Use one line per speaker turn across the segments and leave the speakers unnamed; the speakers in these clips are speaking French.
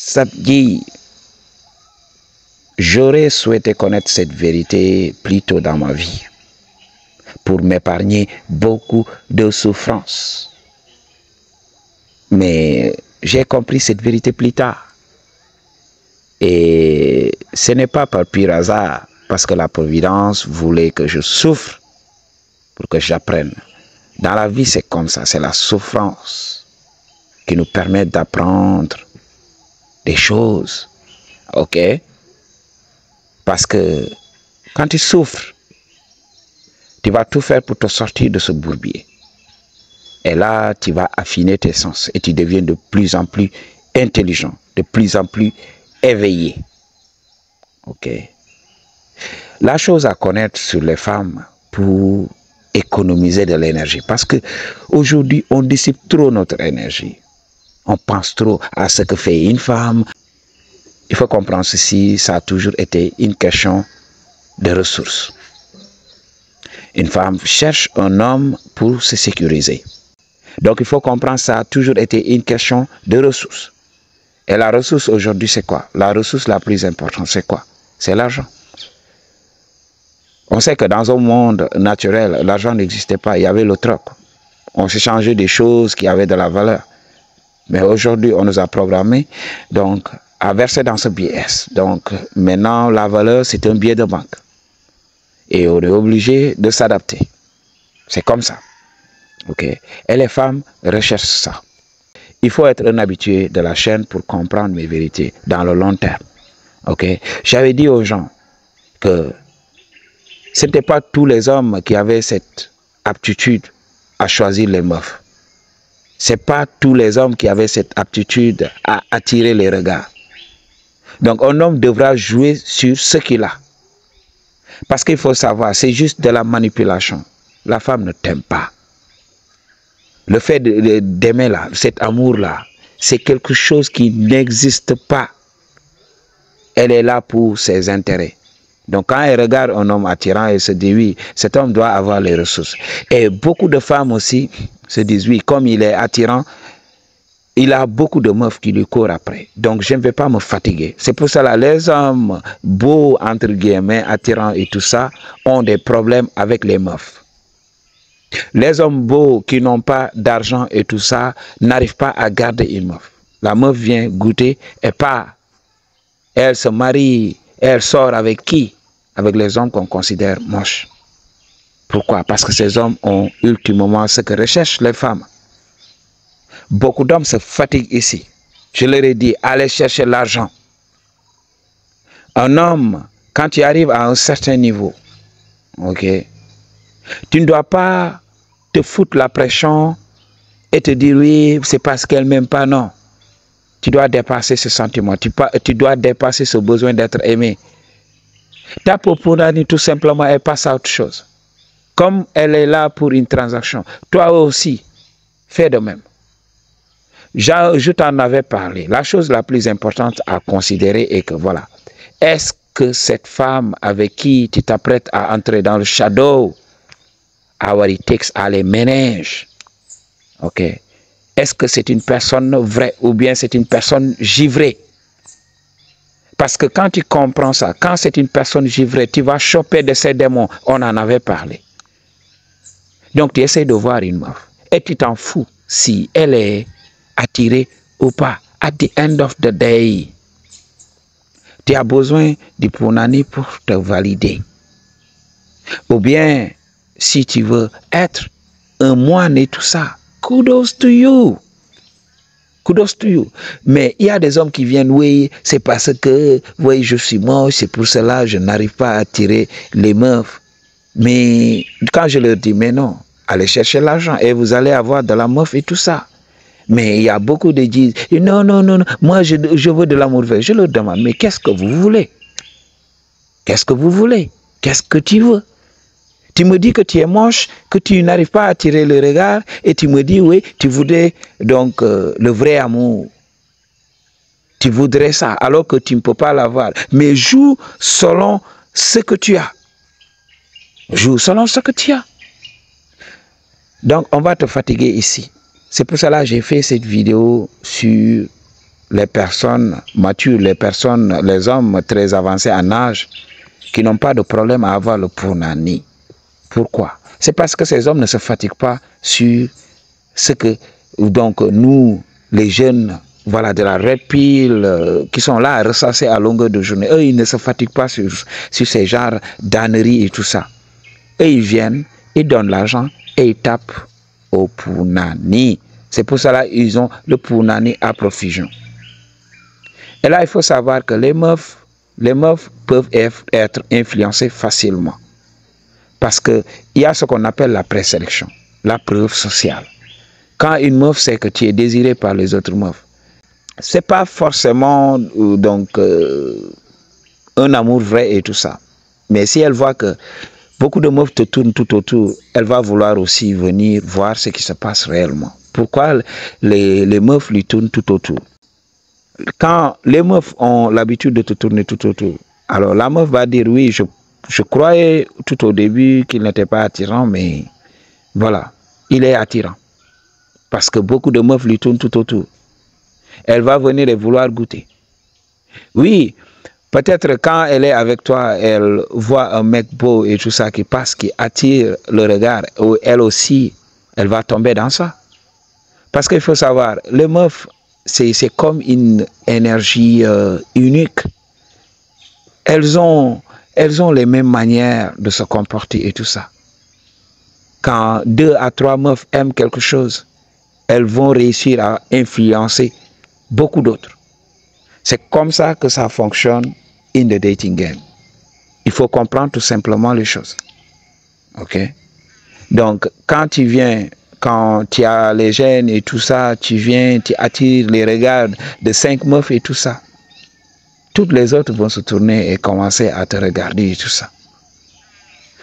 Samedi, j'aurais souhaité connaître cette vérité plus tôt dans ma vie pour m'épargner beaucoup de souffrances. Mais j'ai compris cette vérité plus tard. Et ce n'est pas par pur hasard, parce que la Providence voulait que je souffre pour que j'apprenne. Dans la vie, c'est comme ça, c'est la souffrance qui nous permet d'apprendre des choses. Ok? Parce que quand tu souffres, tu vas tout faire pour te sortir de ce bourbier. Et là, tu vas affiner tes sens et tu deviens de plus en plus intelligent, de plus en plus éveillé. Ok? La chose à connaître sur les femmes pour économiser de l'énergie. Parce que aujourd'hui, on dissipe trop notre énergie. On pense trop à ce que fait une femme. Il faut comprendre ceci, ça a toujours été une question de ressources. Une femme cherche un homme pour se sécuriser. Donc il faut comprendre, ça a toujours été une question de ressources. Et la ressource aujourd'hui, c'est quoi? La ressource la plus importante, c'est quoi? C'est l'argent. On sait que dans un monde naturel, l'argent n'existait pas, il y avait le troc. On s'échangeait des choses qui avaient de la valeur. Mais aujourd'hui, on nous a programmés donc, à verser dans ce biais. Donc maintenant, la valeur, c'est un billet de banque. Et on est obligé de s'adapter. C'est comme ça. Okay? Et les femmes recherchent ça. Il faut être un habitué de la chaîne pour comprendre mes vérités dans le long terme. Okay? J'avais dit aux gens que ce n'était pas tous les hommes qui avaient cette aptitude à choisir les meufs. Ce n'est pas tous les hommes qui avaient cette aptitude à attirer les regards. Donc un homme devra jouer sur ce qu'il a. Parce qu'il faut savoir, c'est juste de la manipulation. La femme ne t'aime pas. Le fait d'aimer là, cet amour-là, c'est quelque chose qui n'existe pas. Elle est là pour ses intérêts. Donc quand elle regarde un homme attirant, elle se dit oui, cet homme doit avoir les ressources. Et beaucoup de femmes aussi se disent oui, comme il est attirant, il a beaucoup de meufs qui lui courent après. Donc je ne vais pas me fatiguer. C'est pour cela les hommes beaux, entre guillemets, attirants et tout ça, ont des problèmes avec les meufs. Les hommes beaux qui n'ont pas d'argent et tout ça, n'arrivent pas à garder une meuf. La meuf vient goûter et part. Elle se marie, elle sort avec qui? Avec les hommes qu'on considère moches. Pourquoi? Parce que ces hommes ont ultimement ce que recherchent les femmes. Beaucoup d'hommes se fatiguent ici. Je leur ai dit, allez chercher l'argent. Un homme, quand tu arrives à un certain niveau, ok, tu ne dois pas te foutre la pression et te dire oui, c'est parce qu'elle ne m'aime pas, non. Tu dois dépasser ce sentiment, tu dois dépasser ce besoin d'être aimé. Ta proposition, tout simplement, elle passe à autre chose. Comme elle est là pour une transaction, toi aussi, fais de même. Je t'en avais parlé. La chose la plus importante à considérer est que voilà, est-ce que cette femme avec qui tu t'apprêtes à entrer dans le shadow, à what it takes, à les ménages, ok, est-ce que c'est une personne vraie ou bien c'est une personne givrée? Parce que quand tu comprends ça, quand c'est une personne givrée, tu vas choper de ces démons. On en avait parlé. Donc tu essaies de voir une meuf et tu t'en fous si elle est attirée ou pas. At the end of the day, tu as besoin du punani pour te valider. Ou bien, si tu veux être un moine et tout ça, kudos to you. Kudos to you. Mais il y a des hommes qui viennent, oui, c'est parce que, oui, je suis moche, c'est pour cela que je n'arrive pas à attirer les meufs. Mais quand je leur dis, mais non, allez chercher l'argent et vous allez avoir de la meuf et tout ça. Mais il y a beaucoup de gens qui disent, non, non, non, non, moi je veux de l'amour vrai. Je leur demande, mais qu'est-ce que vous voulez? Qu'est-ce que vous voulez? Qu'est-ce que tu veux? Tu me dis que tu es moche, que tu n'arrives pas à attirer le regard, et tu me dis, oui, tu voudrais donc le vrai amour. Tu voudrais ça, alors que tu ne peux pas l'avoir. Mais joue selon ce que tu as. Joue selon ce que tu as. Donc, on va te fatiguer ici. C'est pour cela que j'ai fait cette vidéo sur les personnes matures, les hommes très avancés en âge, qui n'ont pas de problème à avoir le Punani. Pourquoi? C'est parce que ces hommes ne se fatiguent pas sur ce que, donc, nous, les jeunes, voilà, de la red pill, qui sont là à ressasser à longueur de journée, eux, ils ne se fatiguent pas sur ces genres d'âneries et tout ça. Eux, ils viennent, ils donnent l'argent et ils tapent au Punani. C'est pour cela qu'ils ont le Punani à profusion. Et là, il faut savoir que les meufs peuvent être influencées facilement. Parce qu'il y a ce qu'on appelle la présélection, la preuve sociale. Quand une meuf sait que tu es désiré par les autres meufs, c'est pas forcément un amour vrai et tout ça. Mais si elle voit que beaucoup de meufs te tournent tout autour, elle va vouloir aussi venir voir ce qui se passe réellement. Pourquoi les meufs lui tournent tout autour? Quand les meufs ont l'habitude de te tourner tout autour, alors la meuf va dire oui, je croyais tout au début qu'il n'était pas attirant, mais voilà, il est attirant. Parce que beaucoup de meufs lui tournent tout autour. Elle va venir et vouloir goûter. Oui, peut-être quand elle est avec toi, elle voit un mec beau et tout ça qui passe, qui attire le regard. Elle aussi, elle va tomber dans ça. Parce qu'il faut savoir, les meufs, c'est comme une énergie unique. Elles ont les mêmes manières de se comporter et tout ça. Quand 2 à 3 meufs aiment quelque chose, elles vont réussir à influencer beaucoup d'autres. C'est comme ça que ça fonctionne in the dating game. Il faut comprendre tout simplement les choses. Ok? Donc, quand tu viens, quand tu as les gènes et tout ça, tu viens, tu attires les regards de 5 meufs et tout ça. Toutes les autres vont se tourner et commencer à te regarder et tout ça.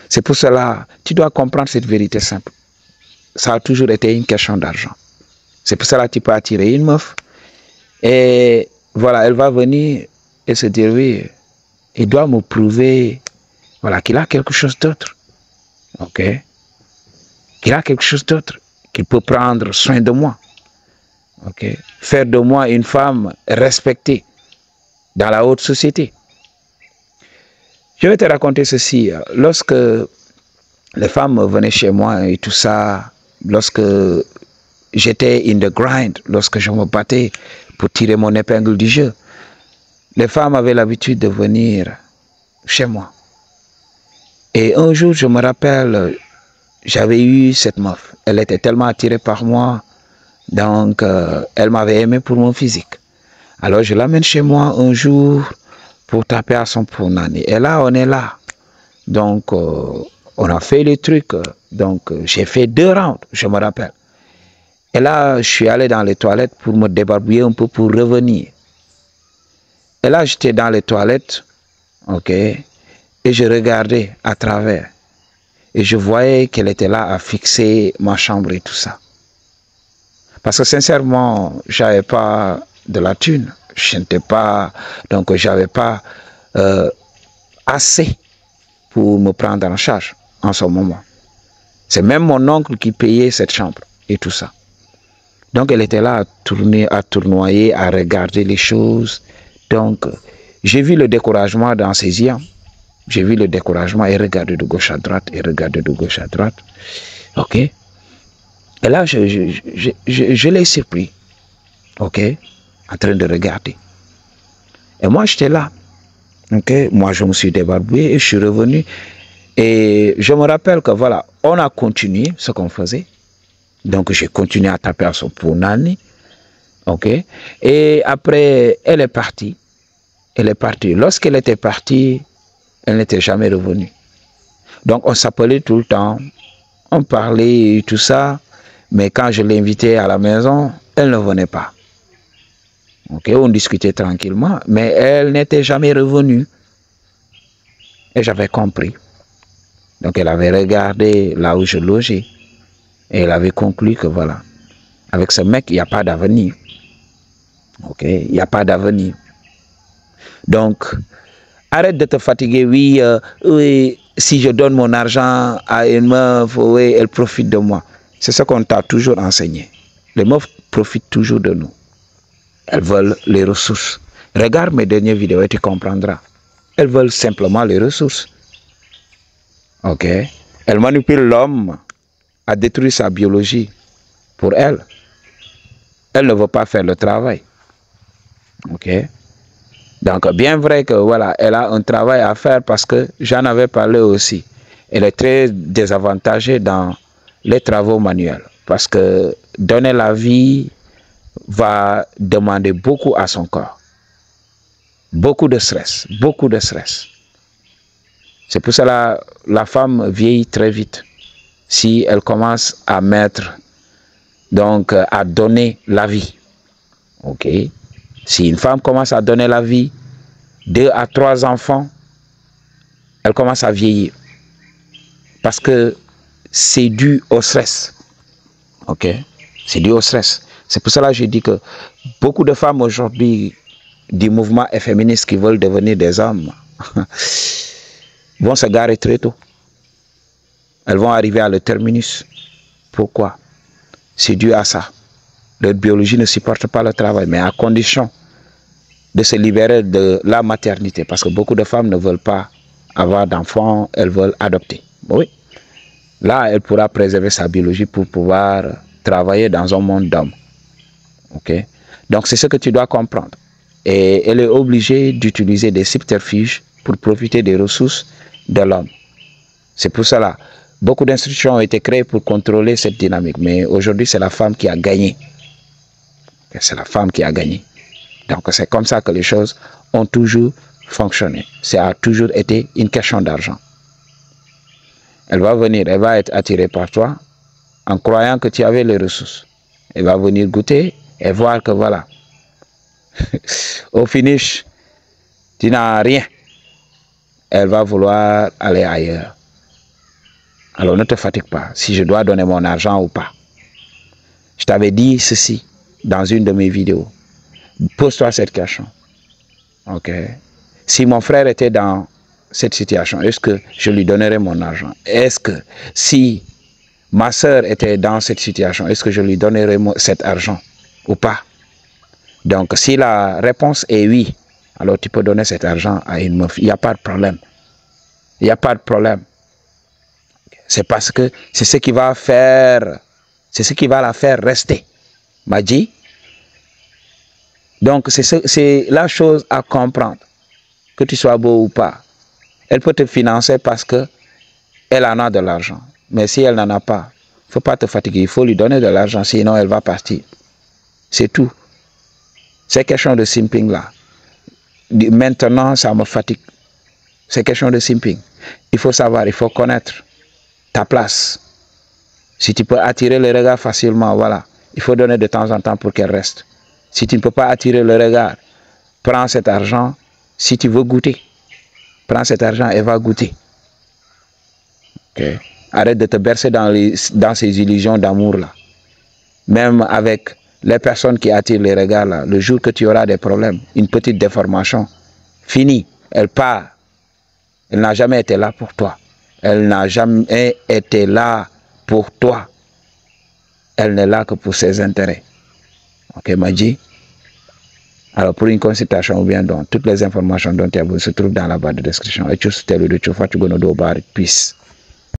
C'est pour cela, tu dois comprendre cette vérité simple. Ça a toujours été une question d'argent. C'est pour cela que tu peux attirer une meuf et voilà, elle va venir et se dire oui, il doit me prouver voilà, qu'il a quelque chose d'autre. Ok? Qu'il a quelque chose d'autre, qu'il peut prendre soin de moi. Ok? Faire de moi une femme respectée dans la haute société. Je vais te raconter ceci. Lorsque les femmes venaient chez moi et tout ça, lorsque j'étais in the grind, lorsque je me battais pour tirer mon épingle du jeu, les femmes avaient l'habitude de venir chez moi. Et un jour, je me rappelle, j'avais eu cette meuf. Elle était tellement attirée par moi, donc elle m'avait aimé pour mon physique. Alors je l'amène chez moi un jour pour taper à son Punani. Et là, on est là. Donc, on a fait les trucs. Donc, j'ai fait 2 rounds, je me rappelle. Et là, je suis allé dans les toilettes pour me débarbouiller un peu pour revenir. Et là, j'étais dans les toilettes, ok, et je regardais à travers. Et je voyais qu'elle était là à fixer ma chambre et tout ça. Parce que sincèrement, j'avais pas de la thune. Je n'étais pas, donc j'avais pas assez pour me prendre en charge en ce moment. C'est même mon oncle qui payait cette chambre et tout ça. Donc elle était là à tourner, à tournoyer, à regarder les choses. Donc j'ai vu le découragement dans ses yeux. J'ai vu le découragement et regarder de gauche à droite et regarder de gauche à droite. Ok. Et là je l'ai surpris. Ok. En train de regarder. Et moi j'étais là. Ok. Moi je me suis débarbouillé et je suis revenu. Et je me rappelle que voilà, on a continué ce qu'on faisait. Donc j'ai continué à taper à son Punani. Ok. Et après, elle est partie. Elle est partie. Lorsqu'elle était partie, elle n'était jamais revenue. Donc on s'appelait tout le temps. On parlait et tout ça. Mais quand je l'invitais à la maison, elle ne venait pas. Ok, on discutait tranquillement, mais elle n'était jamais revenue. Et j'avais compris. Donc elle avait regardé là où je logeais. Et elle avait conclu que voilà, avec ce mec, il n'y a pas d'avenir. Ok, il n'y a pas d'avenir. Donc, arrête de te fatiguer. Oui, oui, si je donne mon argent à une meuf, oui, elle profite de moi. C'est ce qu'on t'a toujours enseigné. Les meufs profitent toujours de nous. Elles veulent les ressources. Regarde mes dernières vidéos et tu comprendras. Elles veulent simplement les ressources. Ok? Elles manipulent l'homme à détruire sa biologie pour elles. Elle ne veut pas faire le travail. Ok? Donc, bien vrai que voilà, elle a un travail à faire parce que j'en avais parlé aussi. Elle est très désavantagée dans les travaux manuels parce que donner la vie va demander beaucoup à son corps. Beaucoup de stress, beaucoup de stress. C'est pour cela que la femme vieillit très vite. Si elle commence à mettre, donc à donner la vie. Ok? Si une femme commence à donner la vie, 2 à 3 enfants, elle commence à vieillir. Parce que c'est dû au stress. Ok? C'est dû au stress. C'est pour cela que je dis que beaucoup de femmes aujourd'hui du mouvement féministe qui veulent devenir des hommes vont se garer très tôt. Elles vont arriver à le terminus. Pourquoi? C'est dû à ça. Leur biologie ne supporte pas le travail, mais à condition de se libérer de la maternité. Parce que beaucoup de femmes ne veulent pas avoir d'enfants, elles veulent adopter. Oui. Là, elle pourra préserver sa biologie pour pouvoir travailler dans un monde d'hommes. Ok? Donc, c'est ce que tu dois comprendre. Et elle est obligée d'utiliser des subterfuges pour profiter des ressources de l'homme. C'est pour cela, beaucoup d'instructions ont été créées pour contrôler cette dynamique. Mais aujourd'hui, c'est la femme qui a gagné. C'est la femme qui a gagné. Donc, c'est comme ça que les choses ont toujours fonctionné. Ça a toujours été une question d'argent. Elle va venir, elle va être attirée par toi en croyant que tu avais les ressources. Elle va venir goûter et voir que voilà, au finish, tu n'as rien. Elle va vouloir aller ailleurs. Alors ne te fatigue pas si je dois donner mon argent ou pas. Je t'avais dit ceci dans une de mes vidéos. Pose-toi cette question. Ok. Si mon frère était dans cette situation, est-ce que je lui donnerais mon argent? Est-ce que si ma soeur était dans cette situation, est-ce que je lui donnerais cet argent ou pas? Donc, si la réponse est oui, alors tu peux donner cet argent à une meuf. Il n'y a pas de problème. Il n'y a pas de problème. C'est parce que c'est ce qui va faire, c'est ce qui va la faire rester. M'a dit. Donc, c'est la chose à comprendre. Que tu sois beau ou pas. Elle peut te financer parce qu'elle en a de l'argent. Mais si elle n'en a pas, il ne faut pas te fatiguer. Il faut lui donner de l'argent, sinon elle va partir. C'est tout. C'est question de simping là. Maintenant, ça me fatigue. C'est question de simping. Il faut savoir, il faut connaître ta place. Si tu peux attirer le regard facilement, voilà. Il faut donner de temps en temps pour qu'elle reste. Si tu ne peux pas attirer le regard, prends cet argent. Si tu veux goûter, prends cet argent et va goûter. Okay. Arrête de te bercer dans ces illusions d'amour là. Même avec les personnes qui attirent les regards là, le jour que tu auras des problèmes, une petite déformation, fini, elle part. Elle n'a jamais été là pour toi. Elle n'a jamais été là pour toi. Elle n'est là que pour ses intérêts. Ok, Madji? Alors, pour une consultation ou bien donc, toutes les informations dont tu as besoin se trouvent dans la barre de description. Et tu sais, peace.